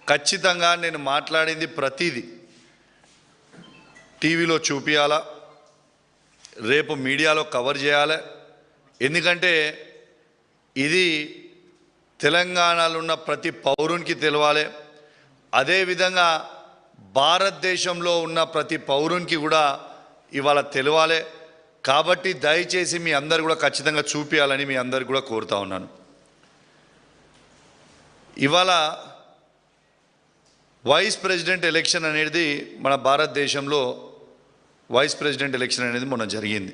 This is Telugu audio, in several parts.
ఖచ్చితంగా నేను మాట్లాడింది ప్రతిదీ టీవీలో చూపియాలా, రేపు మీడియాలో కవర్ చేయాలి. ఎందుకంటే ఇది తెలంగాణలో ఉన్న ప్రతి పౌరునికి తెలవాలి. అదేవిధంగా భారతదేశంలో ఉన్న ప్రతి పౌరునికి కూడా ఇవాళ తెలవాలి. కాబట్టి దయచేసి మీ అందరు కూడా ఖచ్చితంగా చూపించాలని మీ అందరికి కూడా కోరుతా ఉన్నాను. ఇవాళ వైస్ ప్రెసిడెంట్ ఎలక్షన్ అనేది మన భారతదేశంలో వైస్ ప్రెసిడెంట్ ఎలక్షన్ అనేది మొన్న జరిగింది.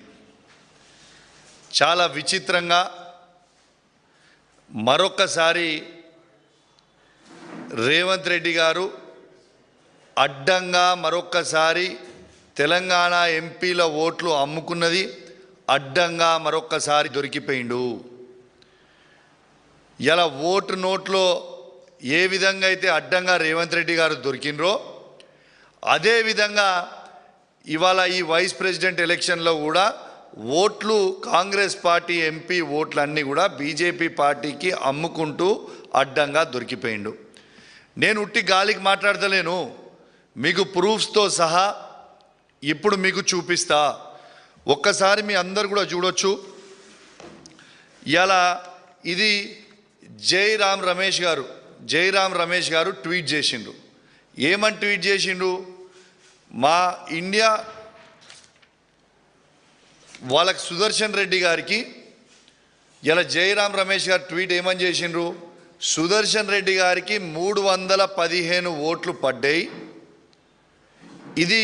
చాలా విచిత్రంగా మరొక్కసారి రేవంత్ రెడ్డి గారు అడ్డంగా మరొక్కసారి తెలంగాణ ఎంపీల ఓట్లు అమ్ముకున్నది అడ్డంగా మరొక్కసారి దొరికిపోయిండు. ఇలా ఓటు నోట్లో ఏ విధంగా అయితే అడ్డంగా రేవంత్ రెడ్డి గారు దొరికినరో అదేవిధంగా ఇవాళ ఈ వైస్ ప్రెసిడెంట్ ఎలక్షన్లో కూడా ఓట్లు కాంగ్రెస్ పార్టీ ఎంపీ ఓట్లన్నీ కూడా బీజేపీ పార్టీకి అమ్ముకుంటూ అడ్డంగా దొరికిపోయిండు. నేను ఉట్టి గాలికి మాట్లాడతలేను, మీకు ప్రూఫ్స్తో సహా ఇప్పుడు మీకు చూపిస్తా. ఒక్కసారి మీ అందరు కూడా చూడొచ్చు. ఇలా ఇది జైరాం రమేష్ గారు ట్వీట్ చేసిండు. ఏమని ట్వీట్ చేసిండు? మా ఇండియా వాళ్ళకి సుదర్శన్ రెడ్డి గారికి ఇలా జైరాం రమేష్ గారు ట్వీట్ ఏమని చేసిండ్రు? సుదర్శన్ రెడ్డి గారికి 315 ఓట్లు పడ్డాయి. ఇది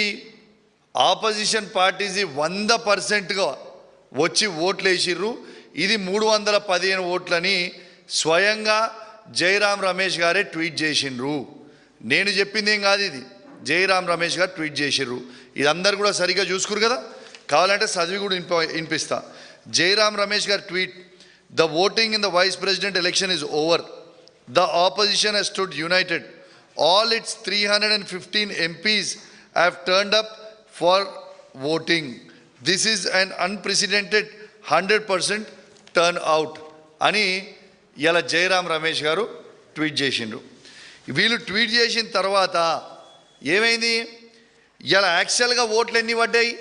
ఆపోజిషన్ పార్టీస్ 100%గా వచ్చి ఓట్లు వేసిర్రు. ఇది 315 ఓట్లని స్వయంగా జైరాం రమేష్ గారే ట్వీట్ చేసిండ్రు. నేను చెప్పింది ఏం కాదు, ఇది జైరాం రమేష్ గారు ట్వీట్ చేసిర్రు. ఇది అందరు కూడా సరిగ్గా చూసుకురు కదా, కావాలంటే చదివి కూడా వినిపిస్తా. జైరాం రమేష్ గారు tweet: the voting in the vice president election is over. The opposition has stood united. All its 315 MPs have turned up for voting. This is an unprecedented 100% turnout అని ఇలా జైరాం రమేష్ గారు ట్వీట్ చేసిండ్రు. వీళ్ళు ట్వీట్ చేసిన తర్వాత ఏమైంది? ఇలా యాక్చువల్గా ఓట్లు ఎన్ని పడ్డాయి?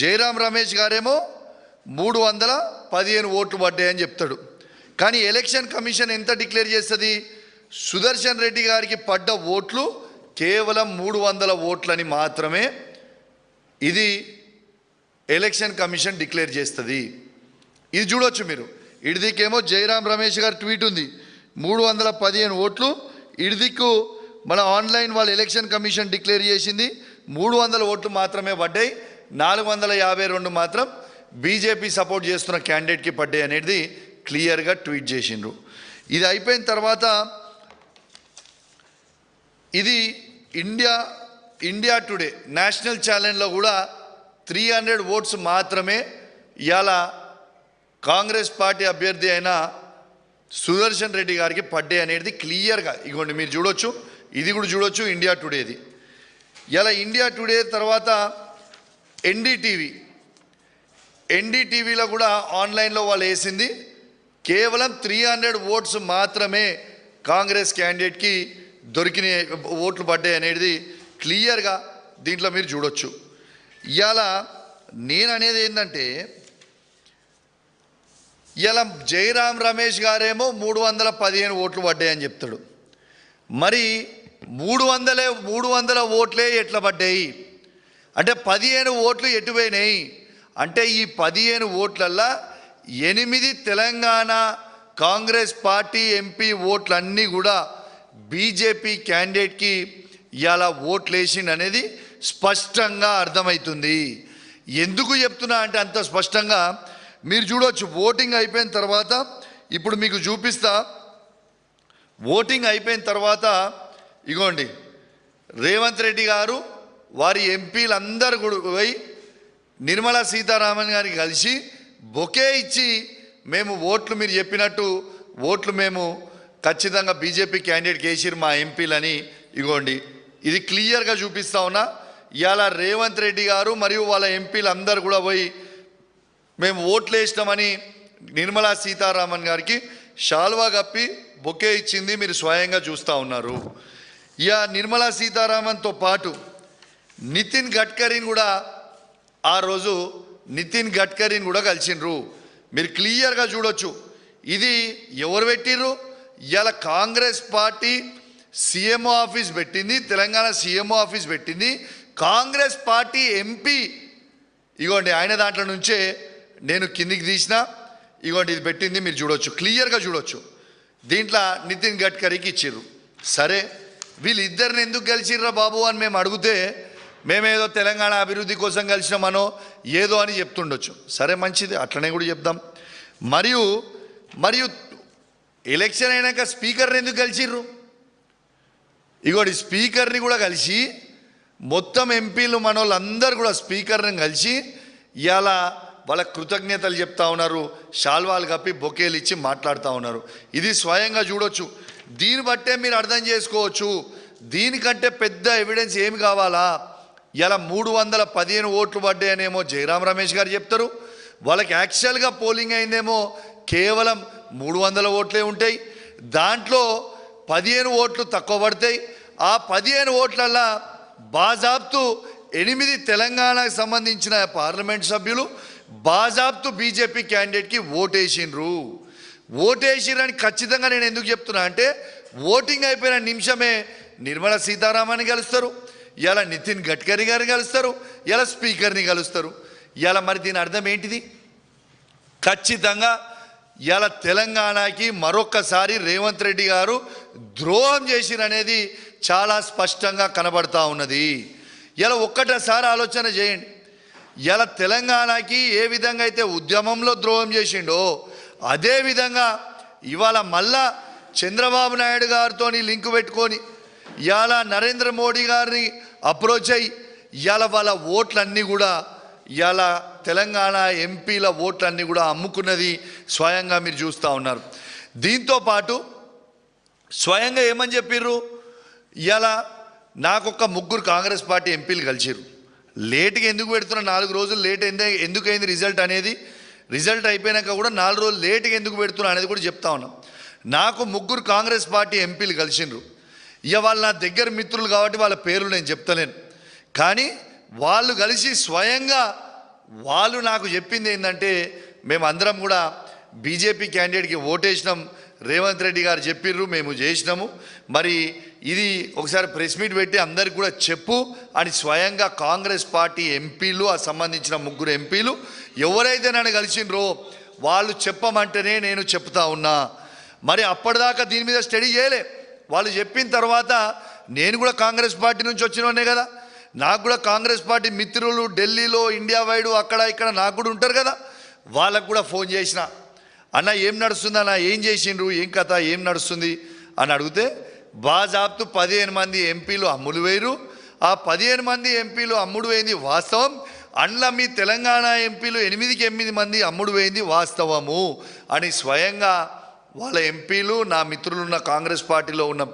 జైరాం రమేష్ గారేమో 315 ఓట్లు పడ్డాయని చెప్తాడు. కానీ ఎలక్షన్ కమిషన్ ఎంత డిక్లేర్ చేస్తుంది? సుదర్శన్ రెడ్డి గారికి పడ్డ ఓట్లు కేవలం 300 ఓట్లని మాత్రమే ఇది ఎలక్షన్ కమిషన్ డిక్లేర్ చేస్తుంది. ఇది చూడొచ్చు మీరు. ఇడిదికేమో జైరాం రమేష్ గారు ట్వీట్ ఉంది, 315 ఓట్లు. ఇడిదిక్కు మన ఆన్లైన్ వాళ్ళు ఎలక్షన్ కమిషన్ డిక్లేర్ చేసింది 300 ఓట్లు మాత్రమే పడ్డాయి, 452 మాత్రం బీజేపీ సపోర్ట్ చేస్తున్న క్యాండిడేట్కి పడ్డాయి అనేది క్లియర్గా ట్వీట్ చేసిండ్రు. ఇది అయిపోయిన తర్వాత ఇది ఇండియా టుడే నేషనల్ ఛానల్లో కూడా 300 ఓట్స్ మాత్రమే ఇవాళ కాంగ్రెస్ పార్టీ అభ్యర్థి అయిన సుదర్శన్ రెడ్డి గారికి పడ్డాయి అనేది క్లియర్గా ఇగోండి మీరు చూడొచ్చు. ఇది కూడా చూడొచ్చు ఇండియా టుడేది. ఇలా ఇండియా టుడే తర్వాత ఎన్డీటీవీలో కూడా ఆన్లైన్లో వాళ్ళు వేసింది కేవలం 300 ఓట్స్ మాత్రమే కాంగ్రెస్ క్యాండిడేట్కి దొరికిన ఓట్లు పడ్డాయి అనేది క్లియర్గా దీంట్లో మీరు చూడొచ్చు. ఇవాళ నేను అనేది ఏంటంటే, ఇలా జైరాం రమేష్ గారేమో 315 ఓట్లు పడ్డాయని చెప్తాడు. మరి 300 ఓట్లే ఎట్లా పడ్డాయి అంటే 15 ఓట్లు ఎటుపోయినాయి అంటే ఈ 15 ఓట్లల్లో 8 తెలంగాణ కాంగ్రెస్ పార్టీ ఎంపీ ఓట్లన్నీ కూడా బీజేపీ క్యాండిడేట్కి ఇలా ఓట్లు వేసిండు అనేది స్పష్టంగా అర్థమవుతుంది. ఎందుకు చెప్తున్నా అంటే అంత స్పష్టంగా మీరు చూడవచ్చు. ఓటింగ్ అయిపోయిన తర్వాత ఇప్పుడు మీకు చూపిస్తా. ఓటింగ్ అయిపోయిన తర్వాత ఇగోండి రేవంత్ రెడ్డి గారు వారి ఎంపీలందరూ కూడా పోయి నిర్మలా సీతారామన్ గారికి కలిసి బొకే ఇచ్చి మేము ఓట్లు మీరు చెప్పినట్టు ఓట్లు మేము ఖచ్చితంగా బీజేపీ క్యాండిడేట్కి వేసిరు మా ఎంపీలని ఇగోండి ఇది క్లియర్గా చూపిస్తా ఉన్నా. ఇవాళ రేవంత్ రెడ్డి గారు మరియు వాళ్ళ ఎంపీలు అందరూ కూడా పోయి మేము ఓట్లు వేసినామని నిర్మలా సీతారామన్ గారికి షాల్వా కప్పి బొకే ఇచ్చింది మీరు స్వయంగా చూస్తూ ఉన్నారు. ఇక నిర్మలా సీతారామన్తో పాటు నితిన్ గడ్కరీని కూడా ఆ రోజు కలిసిండ్రు. మీరు క్లియర్గా చూడొచ్చు. ఇది ఎవరు పెట్టిర్రు? ఇలా కాంగ్రెస్ పార్టీ సీఎంఓ ఆఫీస్ పెట్టింది, తెలంగాణ సీఎంఓ ఆఫీస్ పెట్టింది. కాంగ్రెస్ పార్టీ ఎంపీ ఇగోండి ఆయన దాంట్లో నుంచే నేను కిందికి తీసిన, ఇగోండి ఇది పెట్టింది మీరు చూడొచ్చు, క్లియర్గా చూడొచ్చు. దీంట్లో నితిన్ గడ్కరీకి ఇచ్చిర్రు. సరే వీళ్ళిద్దరిని ఎందుకు కలిసిర్రా బాబు అని మేము అడిగితే మేమేదో తెలంగాణ అభివృద్ధి కోసం కలిసినామనో ఏదో అని చెప్తుండొచ్చు. సరే మంచిది, అట్లనే కూడా చెప్దాం. మరియు ఎలక్షన్ అయినాక స్పీకర్ని ఎందుకు కలిసిర్రు? ఇగోటి స్పీకర్ని కూడా కలిసి మొత్తం ఎంపీలు మనోళ్ళందరూ కూడా స్పీకర్ని కలిసి ఇవాళ వాళ్ళ కృతజ్ఞతలు చెప్తా ఉన్నారు, షాల్వాలు కప్పి బొకేలు ఇచ్చి మాట్లాడుతూ ఉన్నారు. ఇది స్వయంగా చూడొచ్చు. దీన్ని బట్టే మీరు అర్థం చేసుకోవచ్చు దీనికంటే పెద్ద ఎవిడెన్స్ ఏమి కావాలా. ఇలా 315 ఓట్లు పడ్డాయనేమో జయరాం రమేష్ గారు చెప్తారు. వాళ్ళకి యాక్చువల్గా పోలింగ్ అయిందేమో కేవలం 300 ఓట్లే ఉంటాయి. దాంట్లో 15 ఓట్లు తక్కువ పడతాయి. ఆ 15 ఓట్లల్లో బాజాబ్తు 8 తెలంగాణకు సంబంధించిన పార్లమెంట్ సభ్యులు బాజాబ్తు బీజేపీ క్యాండిడేట్కి ఓటేసిరని ఖచ్చితంగా నేను ఎందుకు చెప్తున్నా అంటే ఓటింగ్ అయిపోయిన నిమిషమే నిర్మలా సీతారామన్ని కలుస్తారు, ఇలా నితిన్ గడ్కరీ గారిని కలుస్తారు, ఇలా స్పీకర్ని కలుస్తారు. ఇలా మరి దీని అర్థం ఏంటిది? ఖచ్చితంగా ఇలా తెలంగాణకి మరొక్కసారి రేవంత్ రెడ్డి గారు ద్రోహం చేసిరనేది చాలా స్పష్టంగా కనబడతా ఉన్నది. ఇలా ఒక్కటేసారి ఆలోచన చేయండి. ఇలా తెలంగాణకి ఏ విధంగా అయితే ఉద్యమంలో ద్రోహం చేసిండో అదేవిధంగా ఇవాళ మళ్ళా చంద్రబాబు నాయుడు గారితో లింకు పెట్టుకొని ఇవాళ నరేంద్ర మోడీ గారిని అప్రోచ్ అయ్యి ఇవాళ వాళ్ళ ఓట్లన్నీ కూడా ఇవాళ తెలంగాణ ఎంపీల ఓట్లన్నీ కూడా అమ్ముకున్నది స్వయంగా మీరు చూస్తూ ఉన్నారు. దీంతోపాటు స్వయంగా ఏమని చెప్పిర్రు? ఇవాళ నాకొక్క 3 కాంగ్రెస్ పార్టీ ఎంపీలు కలిసిర్రు. లేట్గా ఎందుకు పెడుతున్నా, 4 రోజులు లేట్ ఎందుకు అయింది రిజల్ట్ అయిపోయినాక కూడా 4 రోజులు లేట్గా ఎందుకు పెడుతున్నా అనేది కూడా చెప్తా ఉన్నాం. నాకు 3 కాంగ్రెస్ పార్టీ ఎంపీలు కలిసిండ్రు. ఇక వాళ్ళు నా దగ్గర మిత్రులు కాబట్టి వాళ్ళ పేర్లు నేను చెప్తలేను. కానీ వాళ్ళు కలిసి స్వయంగా వాళ్ళు నాకు చెప్పింది ఏంటంటే మేమందరం కూడా బీజేపీ క్యాండిడేట్కి ఓటేసినాం, రేవంత్ రెడ్డి గారు చెప్పిర్రు, మేము చేసినాము, మరి ఇది ఒకసారి ప్రెస్ మీట్ పెట్టి అందరికి కూడా చెప్పు అని స్వయంగా కాంగ్రెస్ పార్టీ ఎంపీలు ఆ సంబంధించిన 3 ఎంపీలు ఎవరైతే నన్ను కలిసిండ్రో వాళ్ళు చెప్పమంటేనే నేను చెప్తా ఉన్నా. మరి అప్పటిదాకా దీని మీద స్టడీ చేయలే. వాళ్ళు చెప్పిన తర్వాత నేను కూడా కాంగ్రెస్ పార్టీ నుంచి వచ్చినోనే కదా, నాకు కూడా కాంగ్రెస్ పార్టీ మిత్రులు ఢిల్లీలో ఇండియా వైడ్ అక్కడ ఇక్కడ నాకు కూడా ఉంటారు కదా, వాళ్ళకు కూడా ఫోన్ చేసిన, అన్న ఏం నడుస్తుంది అన్న, ఏం చేసిండ్రు, ఏం కథ, ఏం నడుస్తుంది అని అడిగితే బాజాబ్తు 15 మంది ఎంపీలు అమ్ముడు వేయరు, ఆ 15 మంది ఎంపీలు అమ్ముడు వేయింది వాస్తవం, అండ్ల మీ తెలంగాణ ఎంపీలు 8 మంది అమ్ముడు వేయింది వాస్తవము అని స్వయంగా వాళ్ళ ఎంపీలు నా మిత్రులున్న కాంగ్రెస్ పార్టీలో ఉన్న